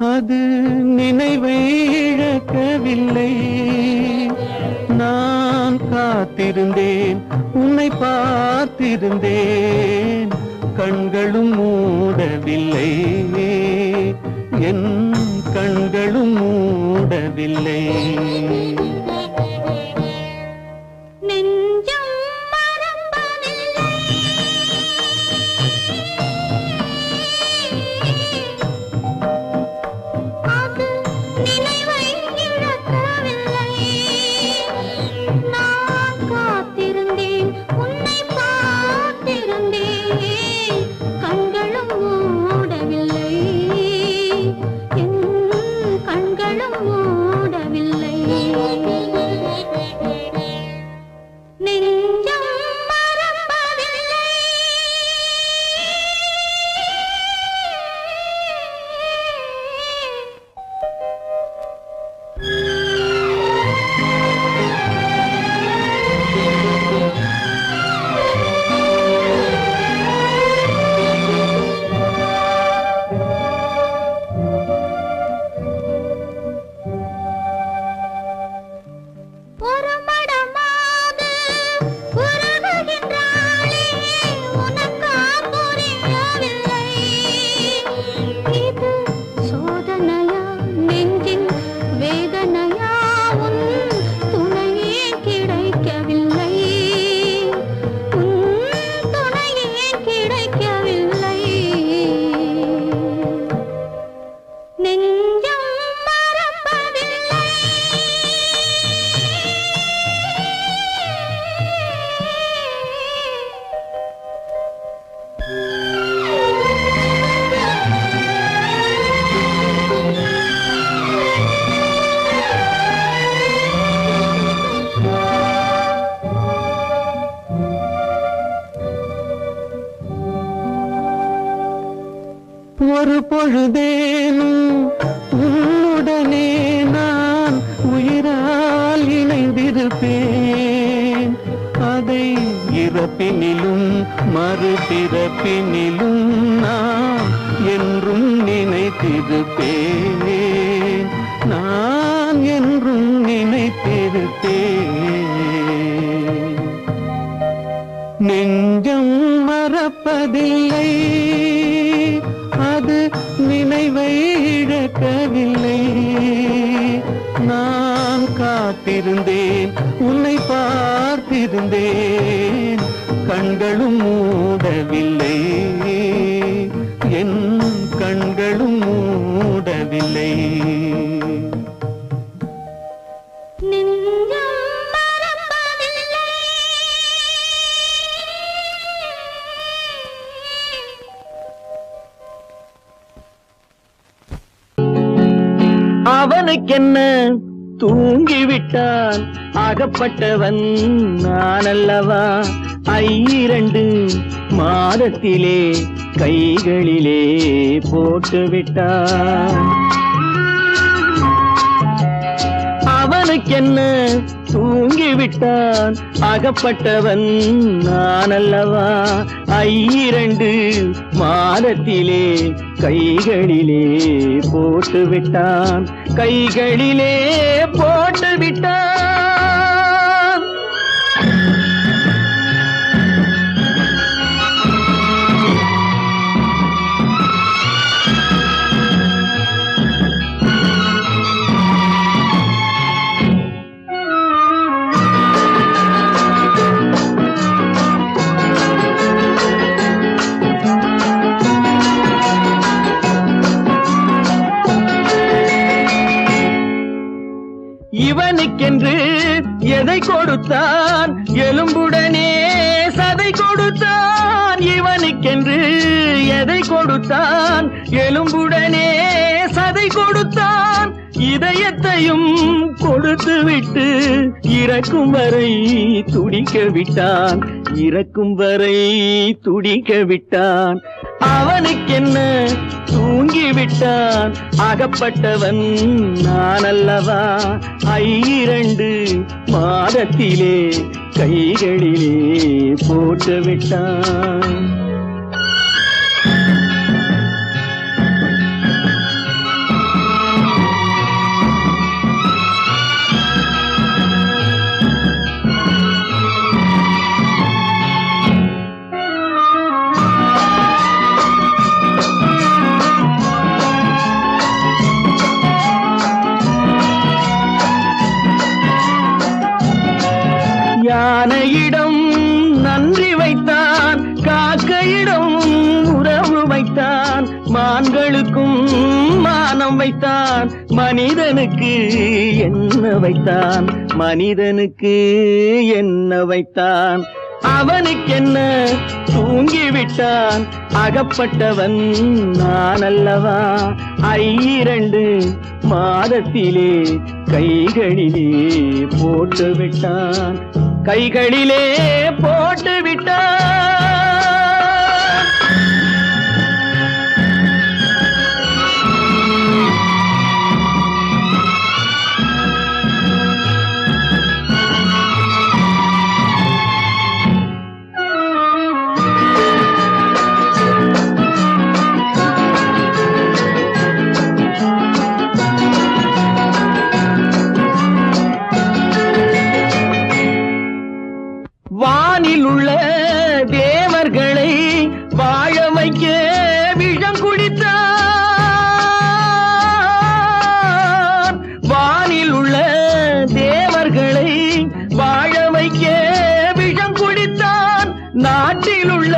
அது நினைவை இழக்கவில்லை. நான் காத்திருந்தேன், உன்னை பார்த்திருந்தேன், கண்களும் மூடவில்லை, என் கண்களும் மூடவில்லை. ஒரு பொழுதேனும் உன்னுடனே நான் உயிரால் இணைந்திருப்பேன். அதை இறப்பினிலும் மறுபிறப்பினிலும் நான் என்றும் நினைத்திருப்பேன். நான் என்றும் நினைத்திருப்பேன். நெஞ்சம் மறப்பதில்லை, அது நினைவை இழக்கவில்லை. நான் காத்திருந்தேன், உன்னை பார்த்திருந்தேன், கண்களும் மூடவில்லை, என் கண்களும் மூடவில்லை. அவனுக்கென்ன தூங்கிவிட்டான், அகப்பட்டவன் நான் அல்லவா. 2 மாதத்திலே கைகளிலே போட்டுவிட்டான். அவனுக்கென்ன தூங்கிவிட்டான், அகப்பட்டவன் நான் அல்லவா. 2 மாதத்திலே கைகளிலே போட்டுவிட்டான், கைகளிலே போட்டுவிட்டான். இவனுக்கென்று எதை கொடுத்தான், எலும்புடனே சதை கொடுத்தான். இவனுக்கென்று எதை கொடுத்தான், எலும்புடனே சதை கொடுத்தான். இதயத்தையும் கொடுத்து விட்டு இறக்கும் வரை துடிக்க விட்டான், இறக்கும் வரை துடிக்க விட்டான். அவனுக்கென்ன தூங்கிவிட்டான், அகப்பட்டவன் நான் அல்லவா. 2 மாதத்திலே கைகளிலே போட்டுவிட்டான். வைத்தான், மான்களுக்கும் மானம் வைத்தான், மனிதனுக்கு என்ன வைத்தான், மனிதனுக்கு என்ன வைத்தான். அவனுக்கென்ன தூங்கிவிட்டான், அகப்பட்டவன் நான் அல்லவா. 2 மாதத்திலே கைகளிலே போட்டு விட்டான், கைகளிலே போட்டு விட்டான். வானில் உள்ள தேவர்களை வாழ வைக்க விஷம் குடித்தான். வானில் உள்ள தேவர்களை வாழ வைக்க விஷம் குடித்தான். நாட்டில் உள்ள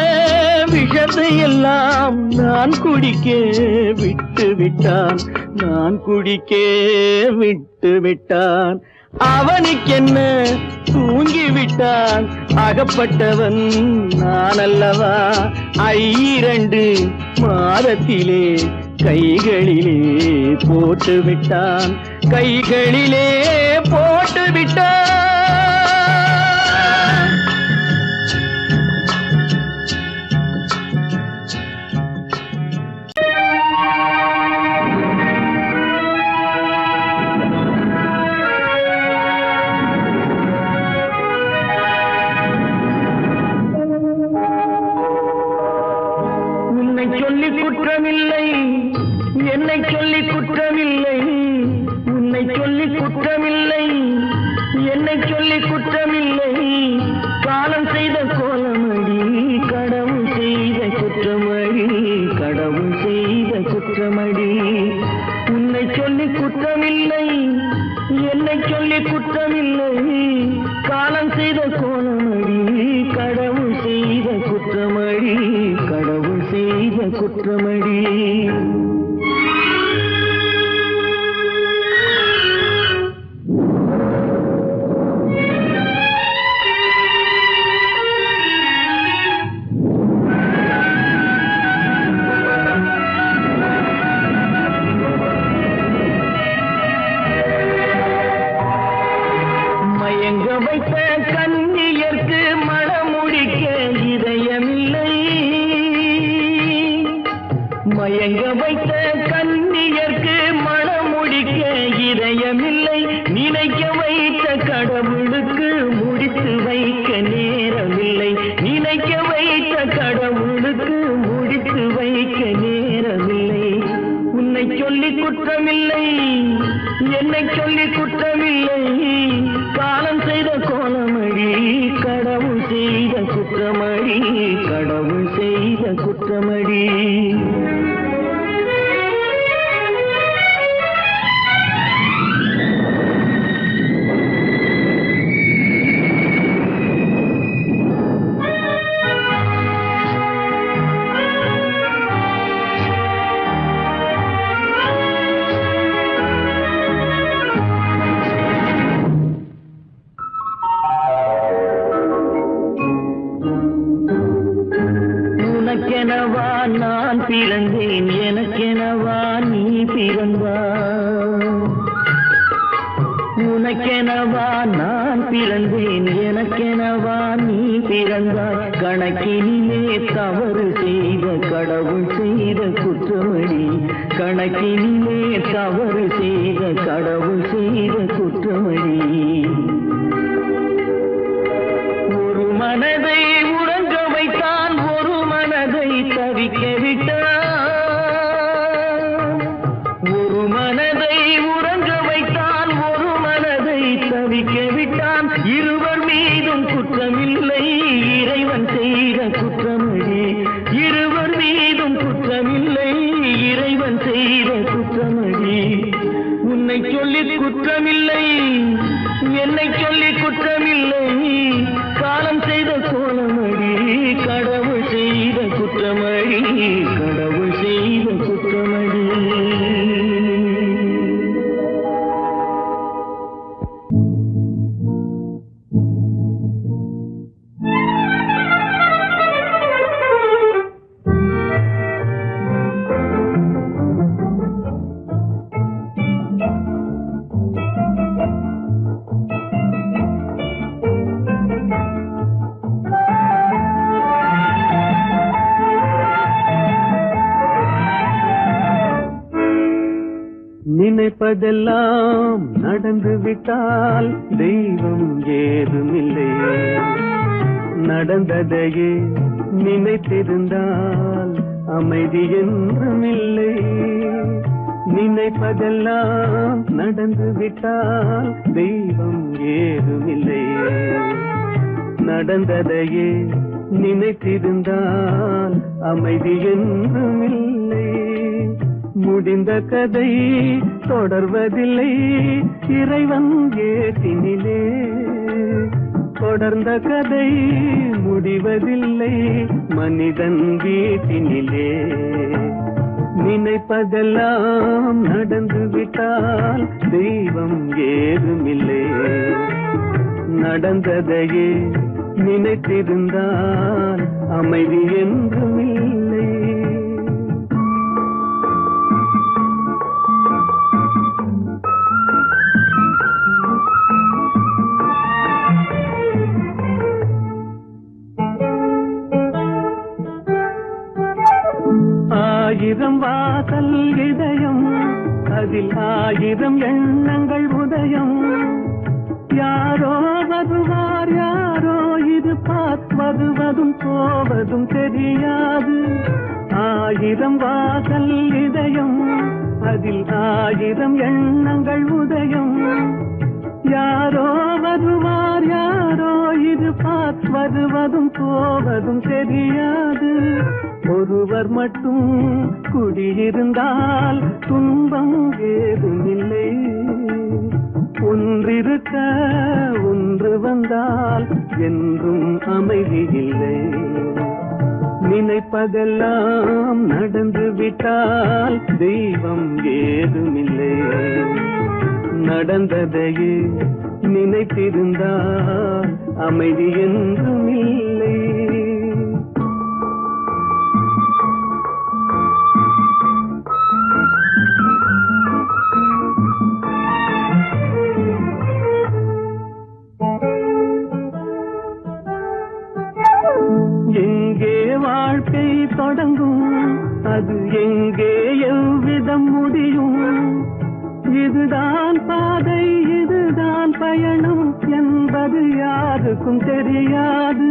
விஷத்தை எல்லாம் நான் குடிக்க விட்டு விட்டான், நான் குடிக்க விட்டு விட்டான். அவனுக்கென்ன தூங்கிவிட்டான், அகப்பட்டவன் நான் அல்லவா. 2 மாதத்திலே கைகளிலே போட்டு விட்டான், கைகளிலே போட்டு விட்டான். சொல்லி குற்றமில்லை, என்னை சொல்லி குற்றமில்லை, உன்னை சொல்லி குற்றமில்லை, என்னை சொல்லி குற்றமில்லை. காலம் செய்த கோலமடி, கடவுள் செய்த குற்றமடி, கடவுள் செய்த குற்றமடி. உன்னை சொல்லி குற்றமில்லை, என்னை சொல்லி குற்றமில்லை. காலம் செய்த கோலமடி, கடவுள் செய்த குற்றமடி, கடவுள் செய்த குற்றமடி. மயங்க வைத்த கன்னியர்க்கு மணமுடிக்க இதயமில்லை, மயங்க வைத்த கன்னியர்க்கு மணமுடிக்க இதயமில்லை. நினைக்க வைத்த கடவுளுக்கு முடித்து வைக்க நேரமில்லை, நினைக்க வைத்த கடவுளுக்கு முடித்து வைக்க நேரமில்லை. உன்னை சொல்லி குற்றமில்லை, என்னை சொல்லி குற்றமில்லை. காலம் செய்த கோலமடி, கடவுள் செய்த குற்றமடி, கடவுள் செய்த குற்றமடி. உனக்கெனவா நான் பிறந்தேன், எனக்கெனவா நீ பிறந்தாய். உனக்கெனவா நான் பிறந்தேன், எனக்கெனவா நீ பிறந்தாய். கணக்கினிலே தவறு செய்த கடவுள் செய்த குற்றமடி, கணக்கினிலே தவறு செய்த கடவுள் செய்த குற்றமடி. ஒரு மனதை உறங்க வைத்தான், ஒரு மனதை தவிக்க விட்டான். ஒரு மனதை உறங்க வைத்தான், ஒரு மனதை தவிக்க விட்டான். இருவர் மீதும் குற்றமில்லை, இறைவன் செய்த குற்றமடி. இருவர் மீதும் குற்றமில்லை, இறைவன் செய்த குற்றமடி. உன்னை சொல்லி குற்றமில்லை, என்னை சொல்லி குற்றமில்லை. காலம் செய்த கோலம் கடவுள் செய்த குற்றமடி. நினைப்பதெல்லாம் நடந்து விட்டால் தெய்வம் ஏதுமில்லை, நடந்ததையே நினைத்திருந்தால் அமைதி என்றுமில்லை. நினைப்பதெல்லாம் நடந்து விட்டால் தெய்வம் ஏதுமில்லை, நடந்ததையே நினைத்திருந்தால் அமைதி என்றுமில்லை. முடிந்த கதை தொடர்வதில்லை இறைவன் ஏட்டினிலே, தொடர்ந்த கதை முடிவதில்லை மனிதன் வீட்டினிலே. நினைப்பதெல்லாம் நடந்து விட்டால் தெய்வம் ஏதுமில்லை, நடந்ததையே நினைத்திருந்தால் அமைதி என்றுமில்லை. ஆயிரம் வாசல் இதயம், அதில் ஆயிரம் எண்ணங்கள் உதயம். யாரோ வருவார் யாரோ இருப்பார், வருவதும் போவதும் தெரியாது. ஆயிரம் வாசல் இதயம், அதில் ஆயிரம் எண்ணங்கள் உதயம். யாரோ வருவார் யாரோ இருப்பார், வருவதும் போவதும் தெரியாது. ஒருவர் மட்டும் குடியிருந்தால் துன்பம் ஏதுமில்லை, ஒன்றிருக்க ஒன்று வந்தால் என்றும் அமைதி இல்லை. நினைப்பதெல்லாம் நடந்து விட்டால் தெய்வம் ஏதுமில்லை, நடந்ததையே நினைத்திருந்தால் அமைதி என்றுமில்லை. எங்கே வாழ்க்கை தொடங்கும், அது எங்கே எவ்விதம் முடியும்? இதுதான் பாதை இதுதான் பயணம் என்பது யாருக்கும் தெரியாது.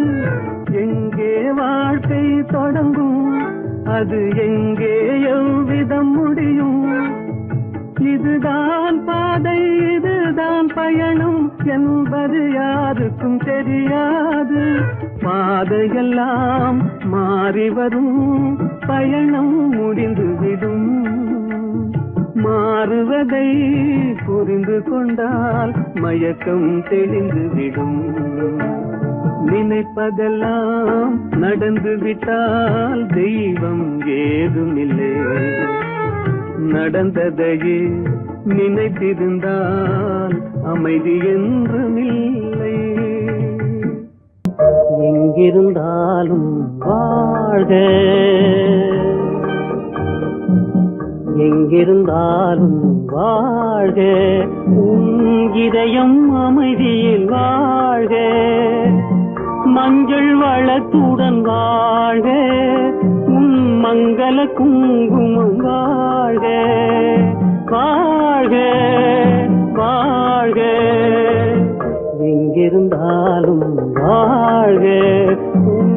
எங்கே வாழ்க்கை தொடங்கும், அது எங்கே எவ்விதம் முடியும்? இதுதான் பாதை இதுதான் பயணம் என்பது யாருக்கும் தெரியாது. பாதையெல்லாம் மாறி வரும், பயணம் முடிந்துவிடும். மாறுவதை புரிந்து கொண்டால் மயக்கம் தெளிந்துவிடும். நினைப்பதெல்லாம் நடந்து விட்டால் தெய்வம் ஏதுமில்லை, நடந்ததையே நினைத்திருந்தால் அமைதி என்றுமில்லை. எங்கிருந்தாலும் வாழ்க, எங்கிருந்தாலும் வாழ்க, உன் இதயம் அமைதியில் வாழ்க. மஞ்சள் வளத்துடன் வாழ்க, உன் மங்கள குங்குமம் வாழ்க. வாழ்க வாழ்க, எங்கிருந்தாலும் வாழ்க, உன்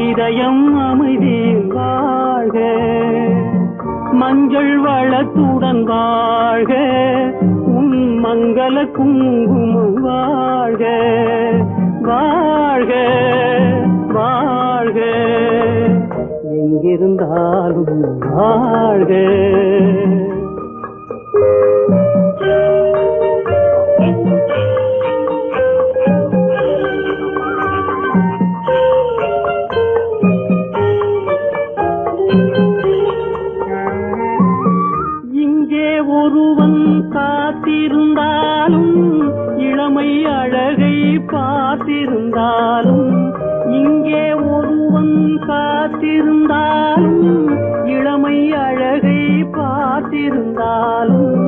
இதயம் அமைதியில் வாழ்க. மஞ்சள் வளத்துடன் வாழ்க, உன் மங்கள குங்குமம் வாழ்க. வாழ்க வாழ்க, எங்கிருந்தாலும் வாழ்க. இருந்தாலும் இங்கே ஒருவன் காத்திருந்தாலும் இளமை அழகை பார்த்திருந்தாலும்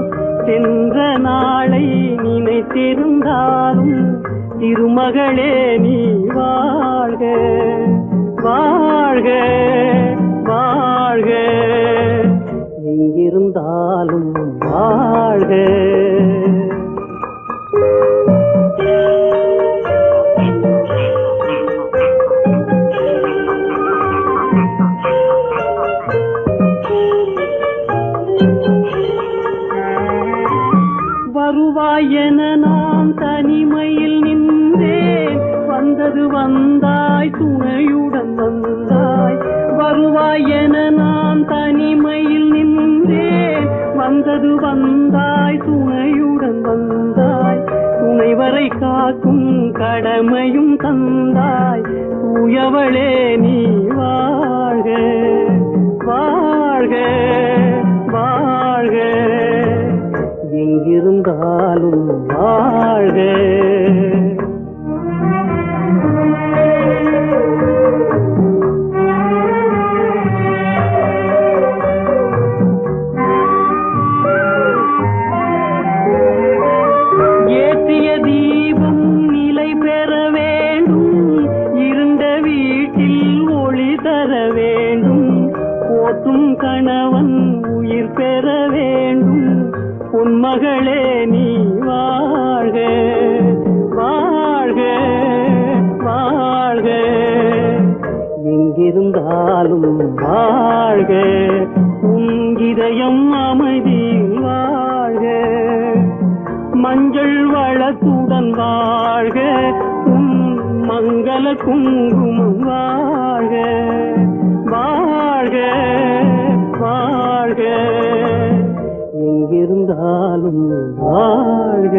சென்ற நாளை நினைத்திருந்தாலும் திருமகளே நீ வாழ்க வாழ்க வாழ்க எங்கிருந்தாலும் வாழ்க. வருவாய் என நான் தனிமையில் நின்றேன், வந்தது வந்தாய் துணையுடன் வந்தாய். வருவாய் என நான் தனிமையில் நின்றேன், வந்தது வந்தாய் துணையுடன் வந்தாய். துணைவரை காக்கும் கடமையும் தந்தாய், தூயவளே நீ வாழ்க வாழ்க வாழ்க எங்கிருந்தாலும் வாழ்க. ஏற்றிய தீபம் நிலை பெற வேண்டும், இருண்ட வீட்டில் ஒளி தர வேண்டும். போற்றும் கணவன் உயிர் பெற வேண்டும், பொன்மகளே நீ வாழ்க வாழ்க வாழ்க எங்கிருந்தாலும் வாழ்க. உன் இதயம் அமைதியில் வாழ்க, மஞ்சள் வளத்துடன் வாழ்க, உன் மங்கள குங்குமம் வாழ்க வாழ்க வாழ்க எங்கிருந்தாலும் வாழ்க.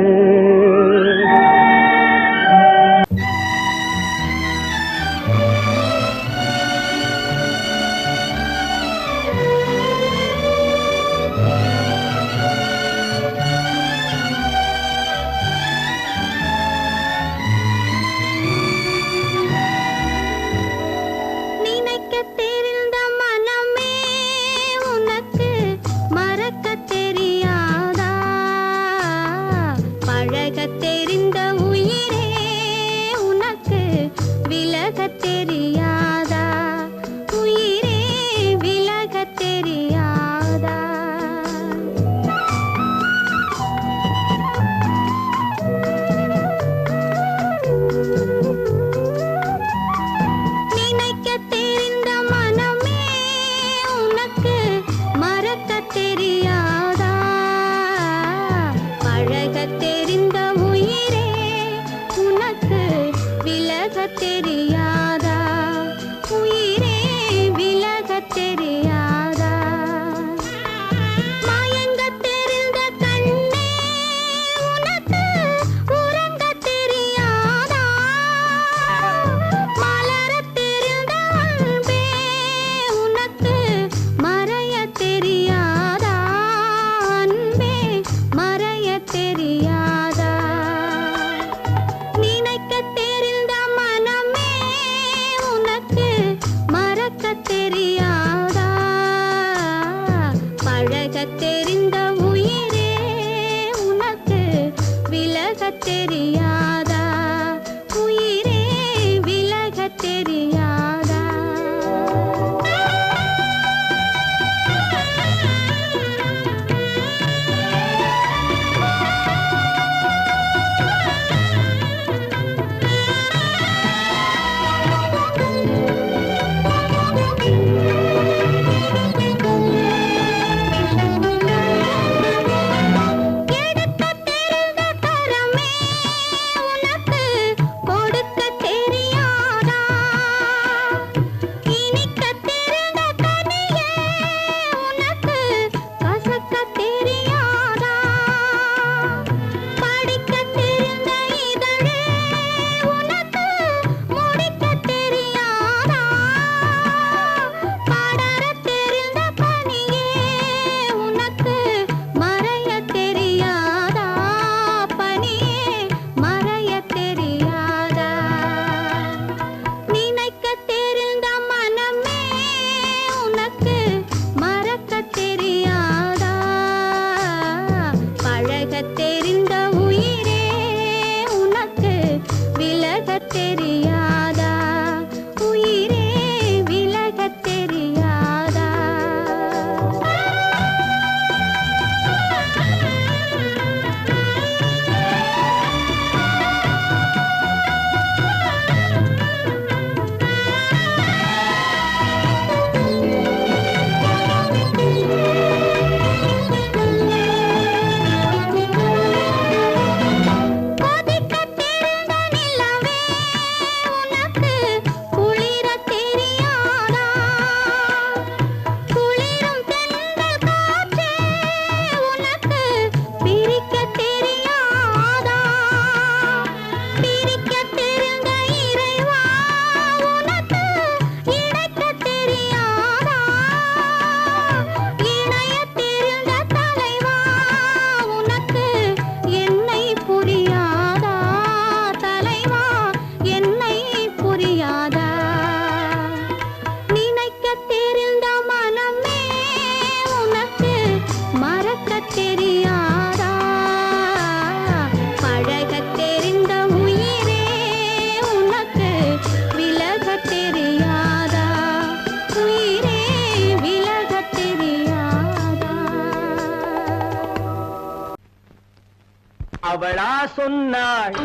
அவளா சொன்னாள்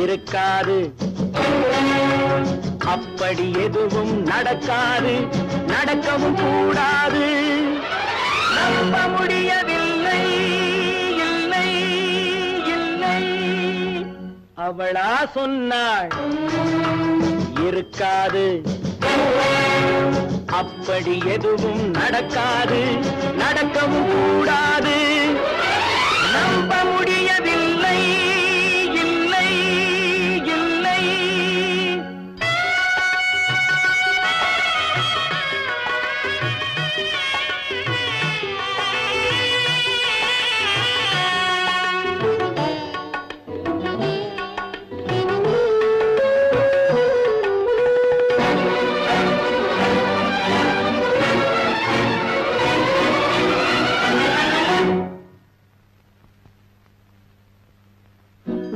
இருக்காது, அப்படி எதுவும் நடக்காது, நடக்கவும் கூடாது. நம்ப முடியவில்லை, இல்லை இல்லை. அவளா சொன்னாள் இருக்காது, அப்படி எதுவும் நடக்காது, நடக்கவும் கூடாது. நம்ப முடியவில்லை, இல்லை இல்லை.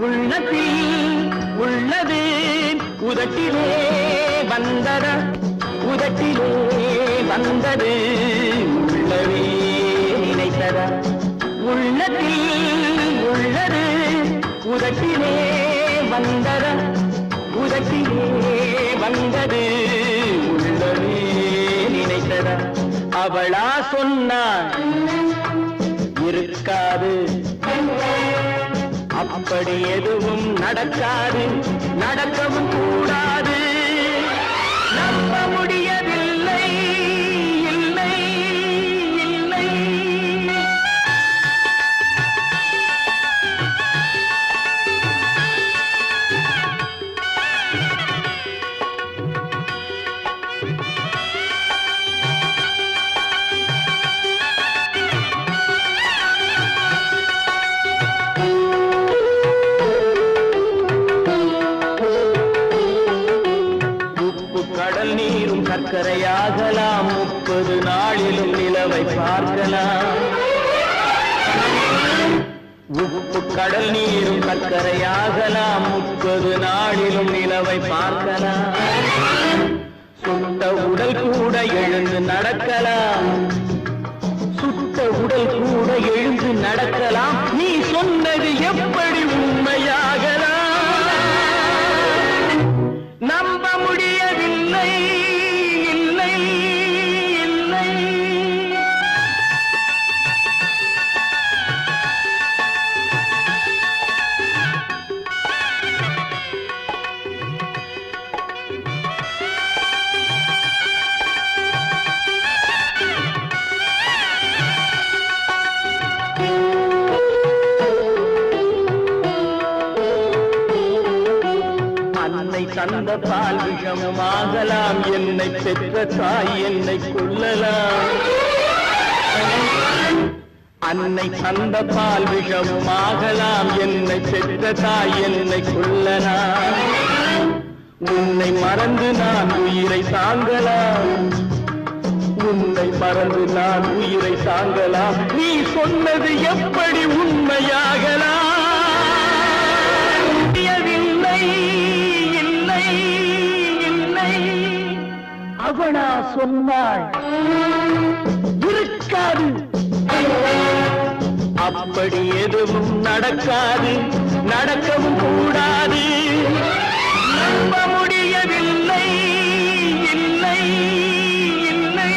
உள்ளத்தில் உள்ளது உதட்டிலே வந்ததா, உதட்டிலே வந்தது உள்ளவே நினைத்ததா. உள்ளத்தில் உள்ளது உதட்டிலே வந்ததா, உதட்டிலே வந்தது உள்ளவே நினைத்ததா. அவளா சொன்னாள் இருக்காது, அப்படி எதுவும் நடக்காது, நடக்கவும் கூடாது. நம்ப முடியவில்லை, இல்லை இல்லை. கடல் நீரும் சர்க்கரையாகலாம், 30 நாளிலும் நிலவை பார்க்கலாம். உப்பு கடல் நீரும் சர்க்கரையாகலாம், 30 நாளிலும் நிலவை பார்க்கலாம். சுட்ட உடல் கூட எழுந்து நடக்கலாம், சுட்ட உடல் கூட எழுந்து நடக்கலாம். நீ சொன்னது எப்படி உண்மையாகலாம்? நம்ப முடியவில்லை, இல்லை இல்லை. அன்னை தந்த பால் விஷமும் ஆகலாம், என்னை பெற்ற தாய் என்னை கொல்லலாம். அன்னை தந்த பால் விஷமும் ஆகலாம், என்னை பெற்ற தாய் என்னை கொல்லலாம். உன்னை மறந்து நான் உயிரை தாங்கலாம், உன்னை மறந்து நான் உயிரை தாங்கலாம். நீ சொன்னது எப்படி உண்மையாகலாம்? அவளா சொன்னாள் இருக்காது, அப்படி எதுவும் நடக்காது, நடக்கவும் கூடாது. நம்ப முடியவில்லை, இல்லை இல்லை.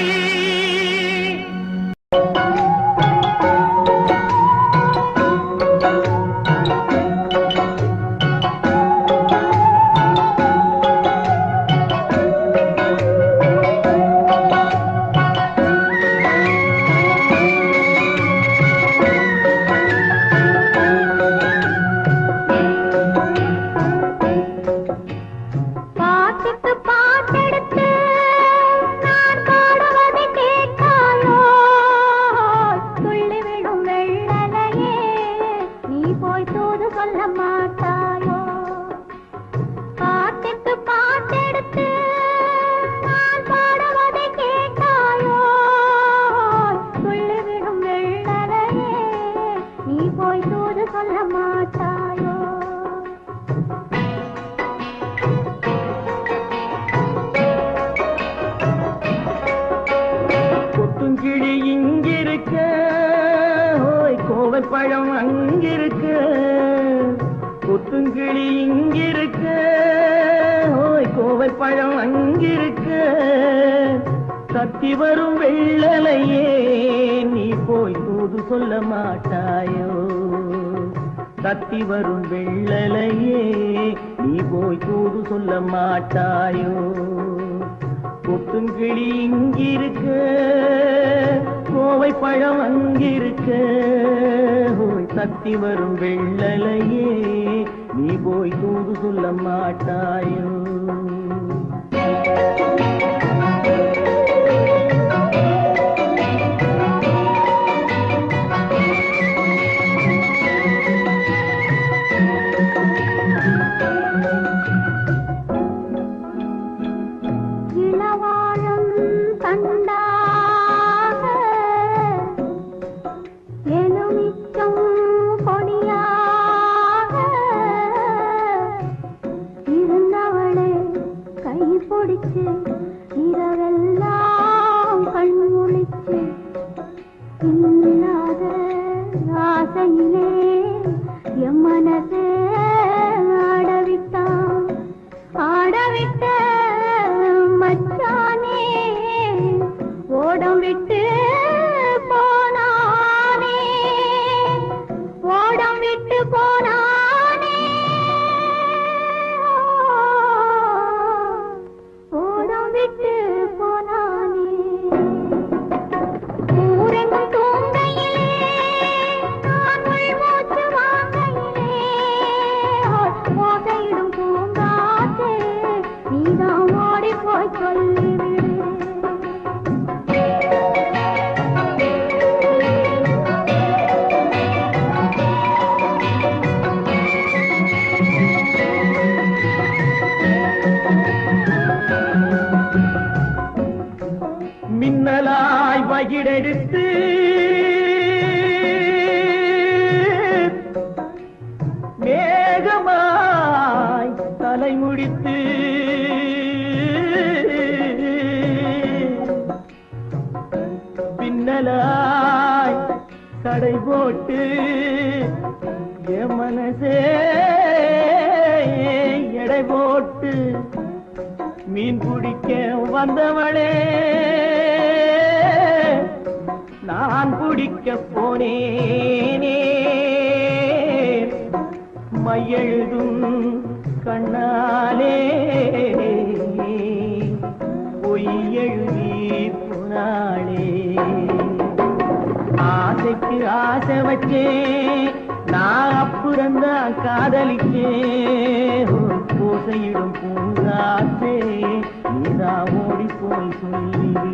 கோவைப்பழம் அங்கிருக்கு, கொத்துங்கிளி இங்கிருக்கு. ஓய் கோவைப்பழம் அங்கிருக்கு, தத்தி வரும் வெள்ளலையே நீ போய் தூது சொல்ல மாட்டாயோ. தத்தி வரும் வெள்ளலையே நீ போய் தூது சொல்ல மாட்டாயோ. கொத்துங்கிளி இங்கிருக்கு, கோவைப்பழம் அங்கிருக்கு. ஓய் தத்தி வரும் வெள்ளலையே நீ போய் தூது சொல்ல மாட்டாயோ. இரவெல்லாம் கண்முழிச்சு இல்லாத ஆசையிலே என் மனசே ஆடவிட்டான். ஆடவிட்ட மச்சானே ஓடம் விட்டு போனானே, ஓடம் விட்டு போனானே. மின்னலாய் வகிடெடுத்து மேகமாய் தலை முடித்து பின்னலாய் கடை போட்டு என் மனசே எடை போட்டு மீன் பிடிக்க வந்தவளே நான் பிடிக்க போனேனே. மையெழுதும் கண்ணாலே பொய் எழுதி போனாளே. ஆசைக்கு ஆசை வச்சே நான் அப்புறந்தான் காதலிச்சேன். பூசையிடும் பூங்காற்றே நீதா ஓடி போய் சொல்லிவிடு.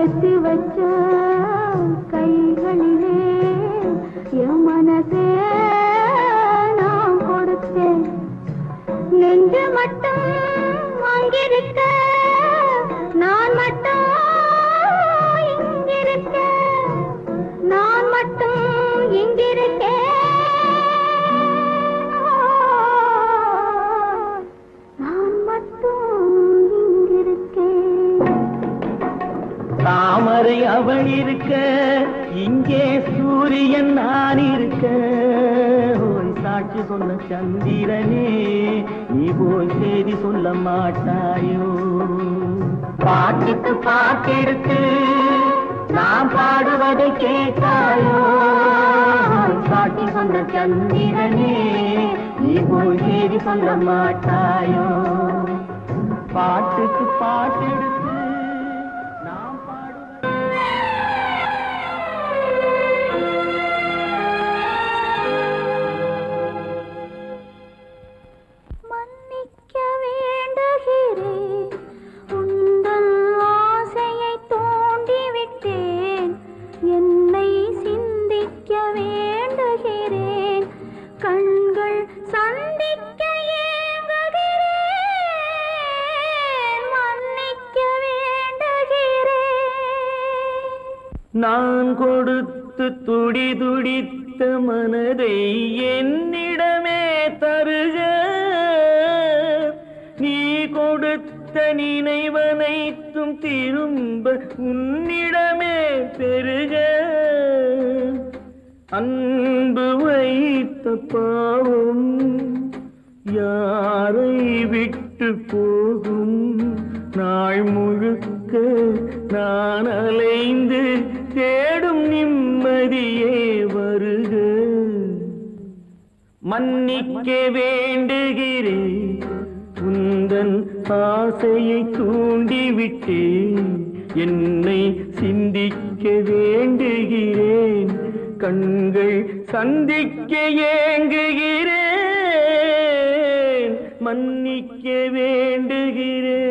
ஏத்தி வச்ச கைகளிலே என் மனசே நான் கொடுத்தேன். நெஞ்சு மட்டும் அங்கிருக்க, நான் மட்டும் இங்கிருக்க, நான் மட்டும் இங்கிருக்கேன். தாமரை அவள் இருக்க, இங்கே சூரியன் நான் இருக்க. சாட்சி சொன்ன சந்திரனே நீ போய் செய்தி சொல்ல மாட்டாயோ. பாட்டுக்கு பாட்டெடுத்து நான் பாடுவதை கேட்டாயோ. சாட்சி சொன்ன சந்திரனே நீ போய் செய்தி சொல்ல மாட்டாயோ. பாட்டுக்கு பாட்டெடுத்து மன்னிக்க வேண்டுகிறேன் உந்தன் நான் கொடுத்து துடி துடித்த மனதை என்னிடமே தருக, நீ கொடுத்த நினைவனைத்தும் திரும்ப உன்னிடமே பெருக. அன்பு வைத்த பாவம் யாரை விட்டு போகும், நாள் முழுக்க நான் அலைந்து தேடும் நிம்மதியே வருக. மன்னிக்க வேண்டுகிறேன், உந்தன் ஆசையை தூண்டிவிட்டேன், என்னை சிந்திக்க வேண்டுகிறேன், கண்கள் சந்திக்க ஏங்குகிறேன், மன்னிக்க வேண்டுகிறேன்.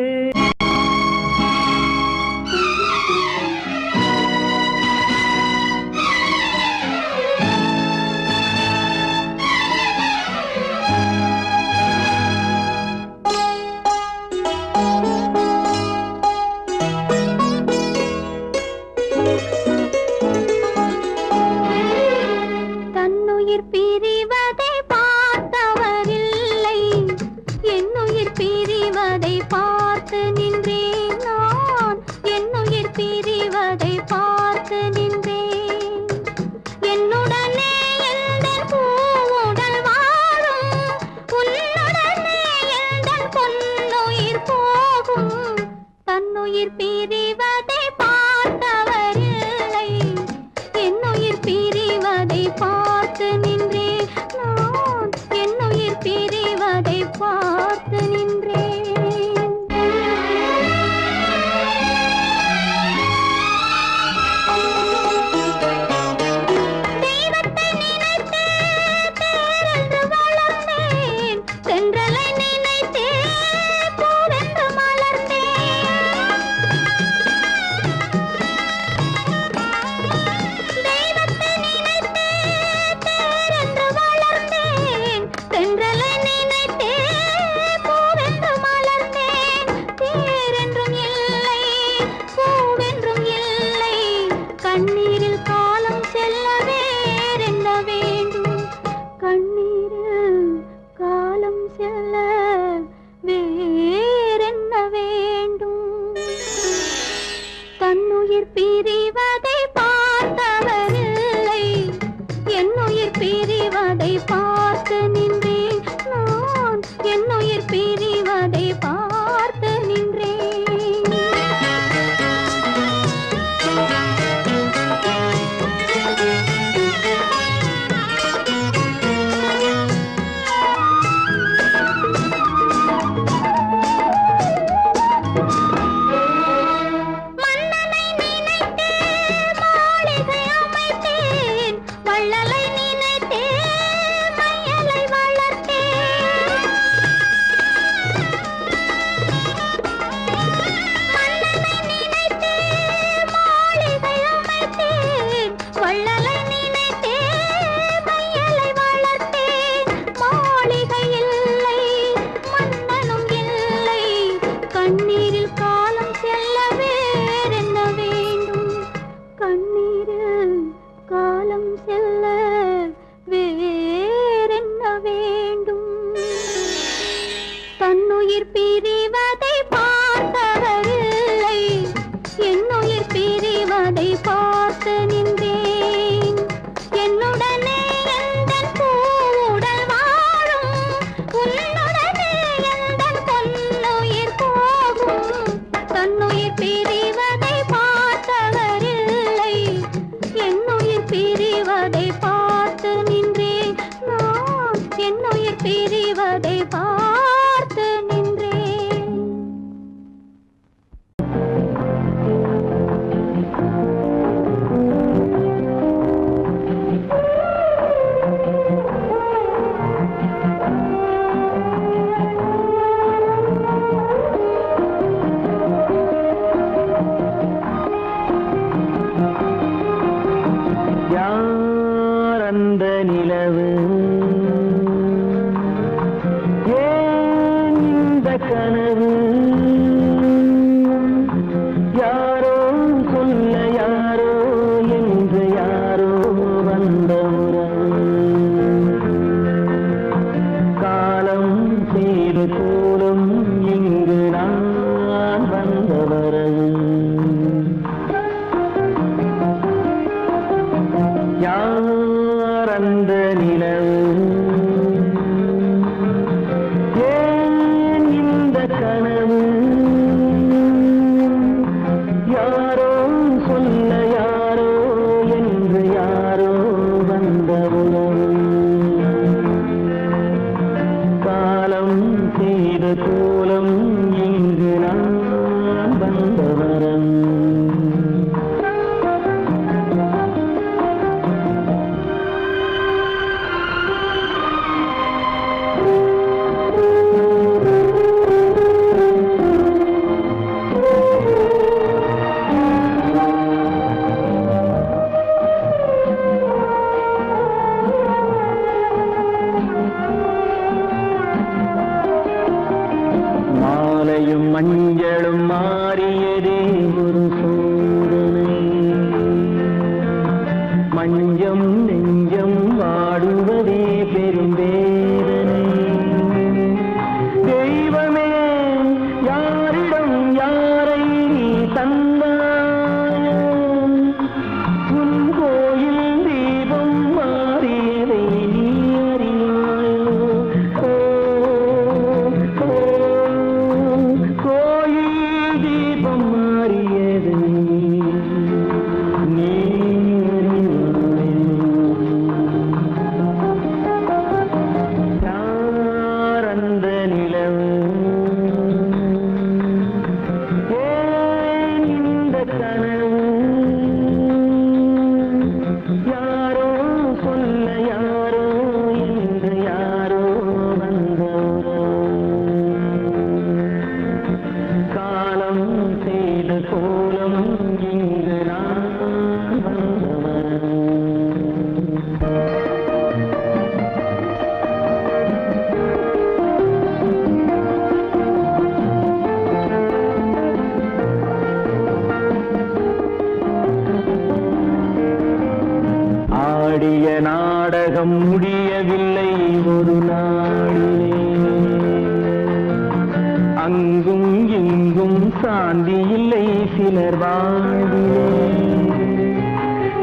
அங்கும் இங்கும் சாந்தி இல்லை சிலர் வாழ்விலே.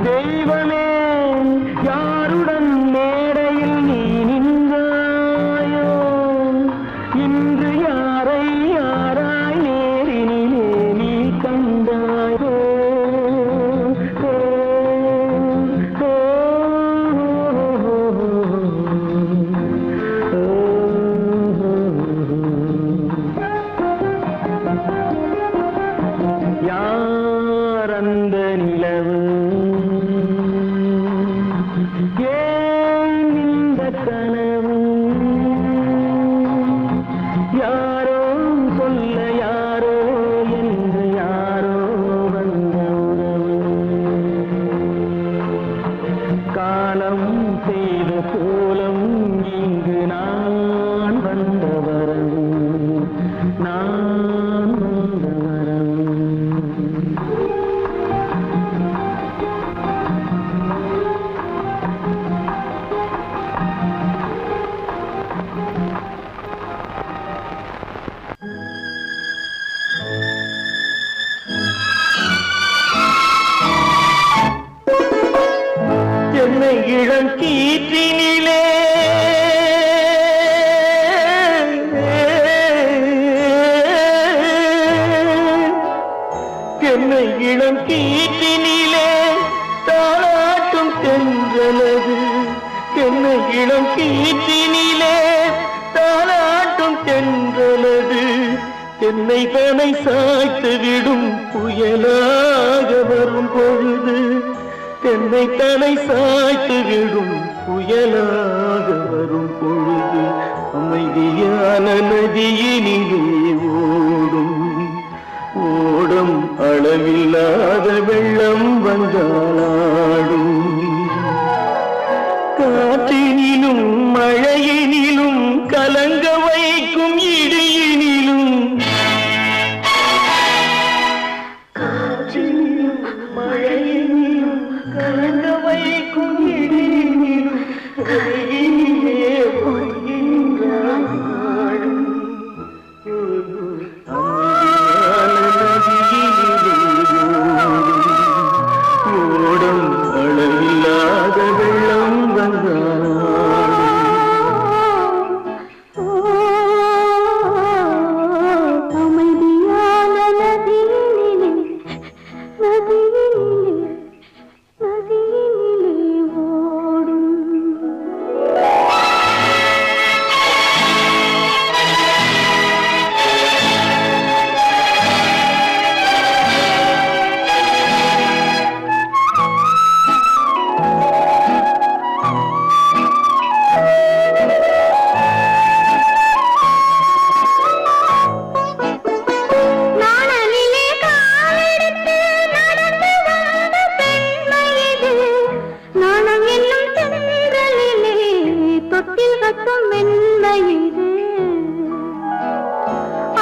தெய்வமே யாருடன் மேடையில் நீ நின்றாயோ, இன்று யாரை யாராய் நேரினிலே நீ கண்டாயோ. யார் அந்த நிலவு, ஏன் இந்த கனவு, யாரோ சொல்ல யாரோ என்று யாரோ வந்த உறவு. காலம் செய்த கோலம் இங்கு நான் வந்த வரவு, நான் வந்த வரவு. என்னை இளம் கீற்றினிலே என்னை இளம் கீற்றினிலே தாளாட்டும் தென்றலது, என்னை இளம் கீற்றினிலே தாளாட்டும் தென்றலது, என்னை தனை சாய்த்து விடும் புயலாக வரும் பொழுது, என்னை தலை சாய்த்து விடும் புயலாக வரும் பொழுது, அமைதியான நதியினிலே ஓடும் ஓடும் அளவில்லாத வெள்ளம் வந்தாடும். காற்றினிலும் மழையினிலும் கலங்க வைக்கும் இடியினிலும், காற்றினிலும் மழையினிலும் கலங்க வைக்கும் இடியினிலும், கையினிலே ஒதுங்கின்றான் நாடும். ஓடும் அளவில்லாத வெள்ளம் வந்தாடும். அமைதியான நதியினிலே நதியினிலே நதியினிலே ஓடும். நாணலிலே காலெடுத்து நடந்து வந்த பெண்மை இது, நாணம் என்னும் தென்றலிலே தொட்டில் கட்டும் மென்மை இது.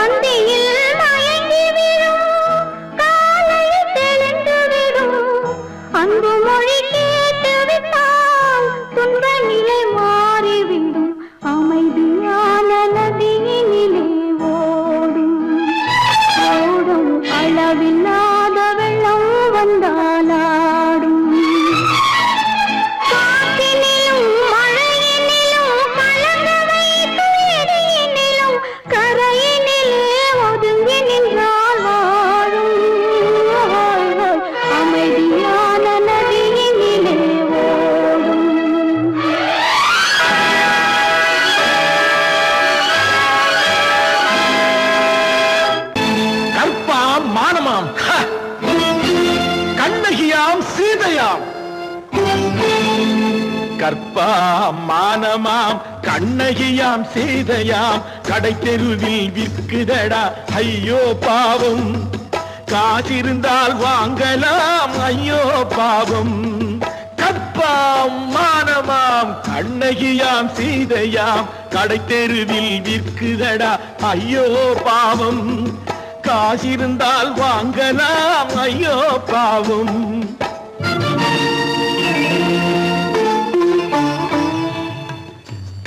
அந்தியில் மயங்கி விடும் காலையில் தெளிந்து விடும், அன்பு மொழி கேட்டு விட்டால் துன்ப நிலை மாறிவிடும். அமைதியான நதியினிலே ஓடும் ஓடும் அளவில்லாத வெள்ளம் வந்தாலாடும். காற்றினிலும் மழையினிலும் கலங்க வைக்கும் இடியினிலும், கரையினிலே ஒதுங்கி நின்றால் வாழும். அமைதியான நதியினிலே ஓடும். கற்பாம் மானமாம், கண்ணகியாம் சீதையாம். கற்பாம் மானமாம் கண்ணகியாம் சீதையாம், கடை தெருவில் விற்குதடா ஐயோ பாவம். காசிருந்தால் வாங்கலாம் ஐயோ பாவம். கற்பாம் மானமாம் கண்ணகியாம் சீதையாம், கடை தெருவில் விற்குதடா ஐயோ பாவம். காசிருந்தால் வாங்கலாம் ஐயோ பாவம்.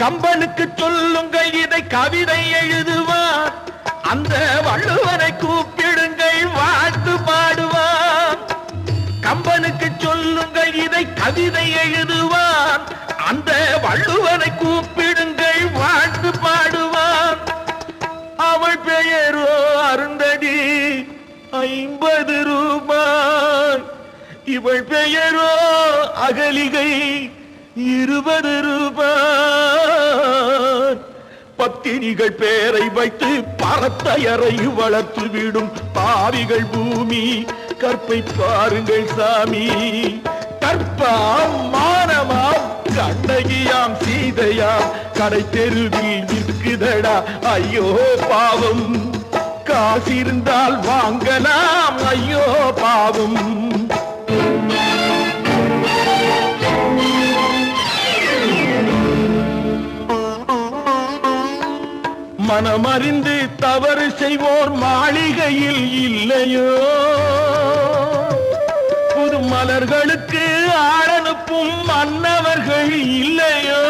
கம்பனுக்கு சொல்லுங்கள் இதை கவிதை எழுதுவார், அந்த வள்ளுவனை கூப்பிடுங்கள் வாழ்த்து பாடுவான். கம்பனுக்கு சொல்லுங்கள் இதை கவிதை எழுதுவான். அந்த வள்ளுவனை கூப்பிடுங்கள் வாழ்த்து பாடுவான். அவள் பெயரோ அருந்ததி 50 ரூபாய். இவள் பெயரோ அகலிகை 20 ரூபாய். பத்தினிகள் பேரை வைத்து பரத்தையரை வளர்த்து விடும் பாவிகள் பூமி. கற்பை பாருங்கள் சாமி. கற்பாம் மானமாம் கண்ணகியாம் சீதையாம் கடை தெருவில் விற்குதடா ஐயோ பாவம். காசிருந்தால் வாங்கலாம் ஐயோ பாவம். மனமறிந்து தவறு செய்வோர் மாளிகையில் இல்லையோ. புது மலர்களுக்கு ஆளனுப்பும் மன்னவர்கள் இல்லையோ.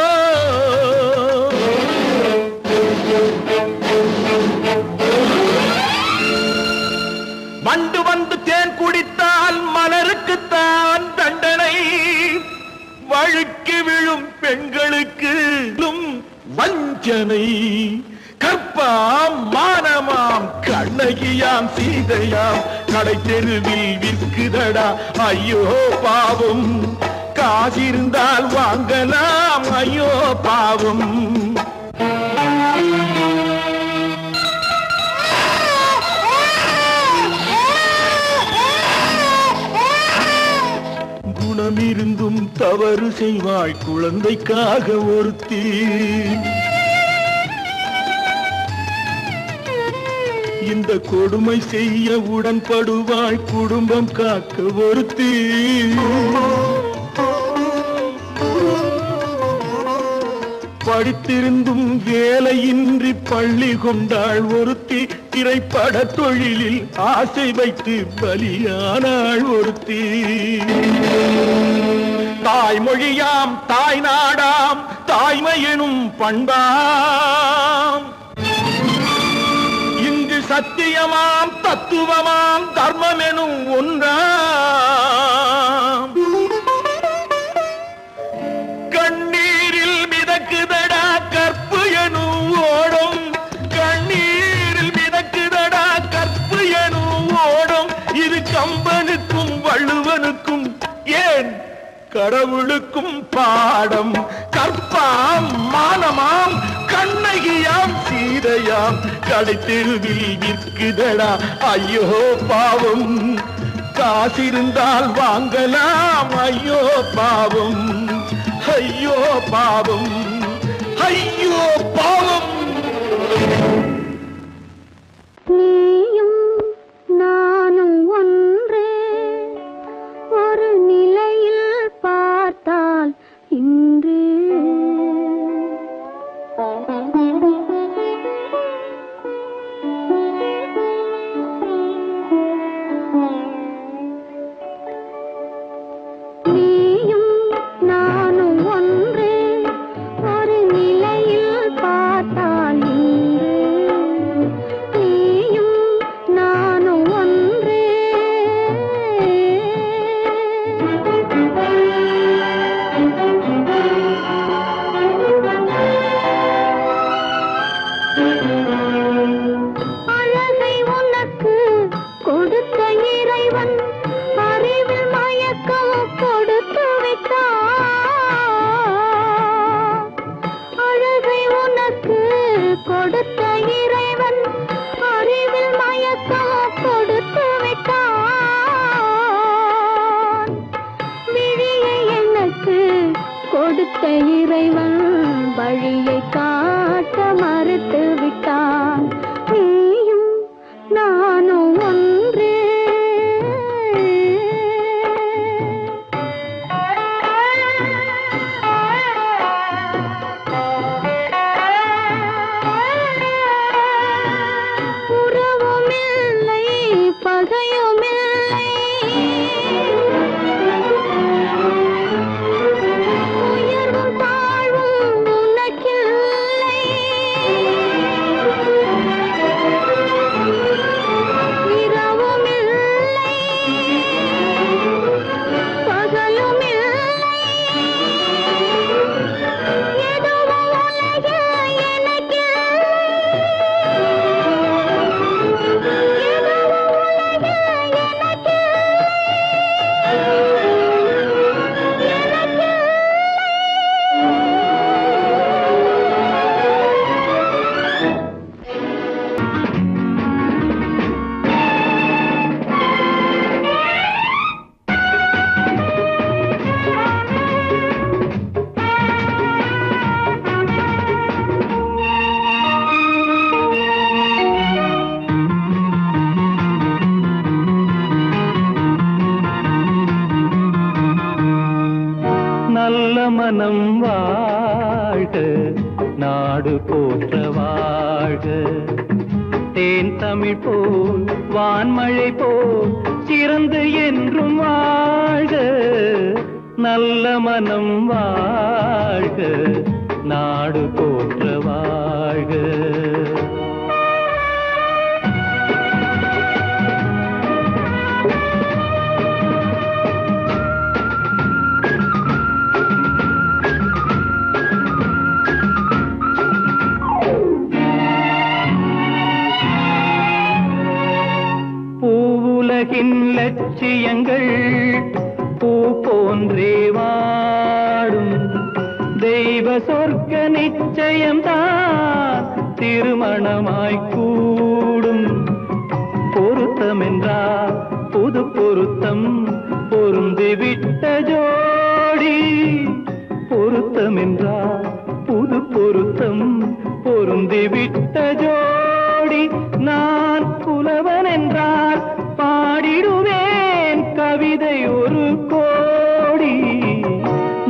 வண்டு வந்து தேன் குடித்தால் மலருக்குத்தான் தண்டனை. வழுக்கி விழும் பெண்களுக்கு வஞ்சனை. கற்பாம் மானமாம் கண்ணகியாம் சீதையாம் கடை தெருவில் விற்குதடா ஐயோ பாவம். காசிருந்தால் வாங்கலாம் ஐயோ பாவம். குணமிருந்தும் தவறு செய்வாள் குழந்தைக்காக ஒருத்தி. இந்த கொடுமை செய்ய உடன்படுவாள் குடும்பம் காக்க ஒருத்தி. படித்திருந்தும் வேலையின்றி பள்ளி கொண்டாள் ஒருத்தி. திரைப்பட தொழிலில் ஆசை வைத்து பலியானாள் ஒருத்தி. தாய்மொழியாம் தாய் நாடாம் தாய்மையெனும் பண்பாம். சத்தியமாம் தத்துவமாம் தர்மம் எனும் ஒன்றாம். கண்ணீரில் மிதக்குதடா கற்பு எனும் ஓடும். கண்ணீரில் மிதக்குதடா கற்பு எனும் ஓடும். இது கம்பனுக்கும் வள்ளுவனுக்கும் ஏன் கடவுளுக்கும் பாடம். கற்பாம் மானமாம் கண்ணகியாம் சீதையாம் கடை தெருவில் விற்குதடா ஐயோ பாவம். காசிருந்தால் வாங்கலாம் ஐயோ பாவம். ஐயோ பாவம். ஐயோ பாவம். நீயும் நானும் ஒன்றே ஒரு நிலையில் பார்த்தால் இன்று நீயும் நானும் ஒன்றே ஒரு நிலையில் பார்த்தால் இன்று. நீயும் நானும் ஒன்றே. அழகை உனக்கு கொடுத்த இறைவன் அறிவில் மயக்கம் கொடுத்து விட்டான். அழகை உனக்கு கொடுத்த இறைவன் அறிவில் மயக்கம் கொடுத்து விட்டான். விழியை எனக்கு கொடுத்த இறைவன் வழியை காட்ட மறுத்து விட்டான். நீயும் நானும் ஒன்றே. உறவுமில்லை பகையுமில்லை. உயர்வும் தாழ்வும் உனக்கில்லை. போற்ற வாழ்க. தேன் தமிழ் போல் வான்மழை போல் சிறந்து என்றும் வாழ்க. நல்ல மனம் வாழ்க, நாடு போற்ற வாழ்க. பூவுலகின் லட்சியங்கள் பூ போன்றே வாடும். தெய்வ சொர்க்க நிச்சயம்தான் திருமணமாய் கூடும். பொருத்தமென்றால் புது பொருத்தம் பொருந்திவிட்ட ஜோடி. பொருத்தமென்றால் புது பொருத்தம் பொருந்திவிட்ட ஜோடி. நான் புலவன் என்றால் பாடிடுவேன் கவிதை ஒரு கோடி.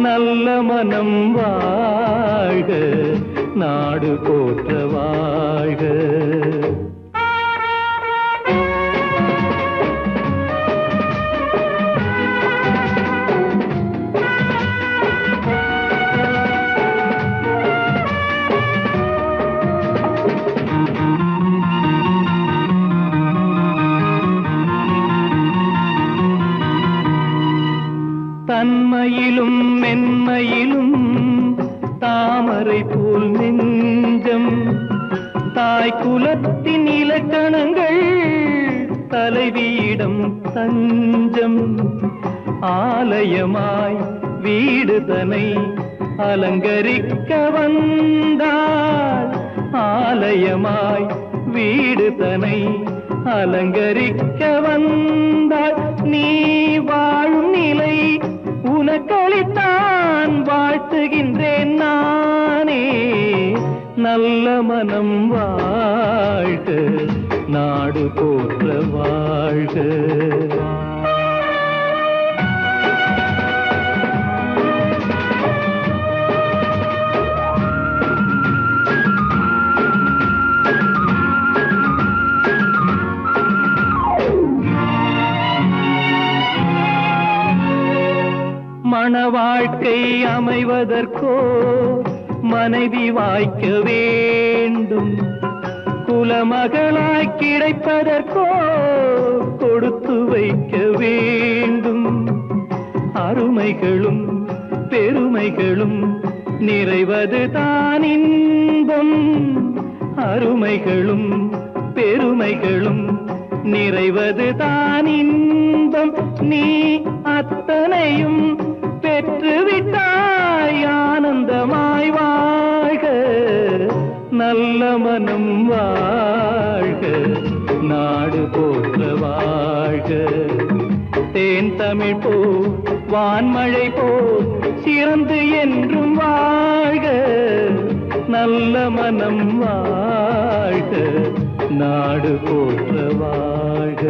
நல்ல மனம் வாழ்க, நாடு போற்ற வாழ்க. தன்மையிலும் மென்மையிலும் தாமரை போல் நெஞ்சம். தாய் குலத்தின் இலக்கணங்கள் தலைவியிடம் தஞ்சம். ஆலயமாய் வீடு தனை அலங்கரிக்க வந்தாள். ஆலயமாய் வீடு தனை அலங்கரிக்க வந்தாள். நீ வாழும் நிலை உனக்களித்தான் வாழ்த்துகின்றேன் நானே. நல்ல மனம் வாழ்க, நாடு போற்ற வாழ்க. மண வாழ்க்கை அமைவதற்கோ மனைவி வாய்க்க வேண்டும். குலமகளாய் கிடைப்பதற்கோ கொடுத்து வைக்க வேண்டும். அருமைகளும் பெருமைகளும் நிறைவது தான் இன்பம். அருமைகளும் பெருமைகளும் நிறைவது தான் இன்பம். நீ அத்தனையும் பெற்றுவிட்டாய் ஆனந்தமாய் வாழ்க. நல்ல மனம் வாழ்க, நாடு போற்ற வாழ்க. தேன் தமிழ் போ வான்மழை போ சிறந்து என்றும் வாழ்க. நல்ல மனம் வாழ்க, நாடு போற்ற வாழ்க.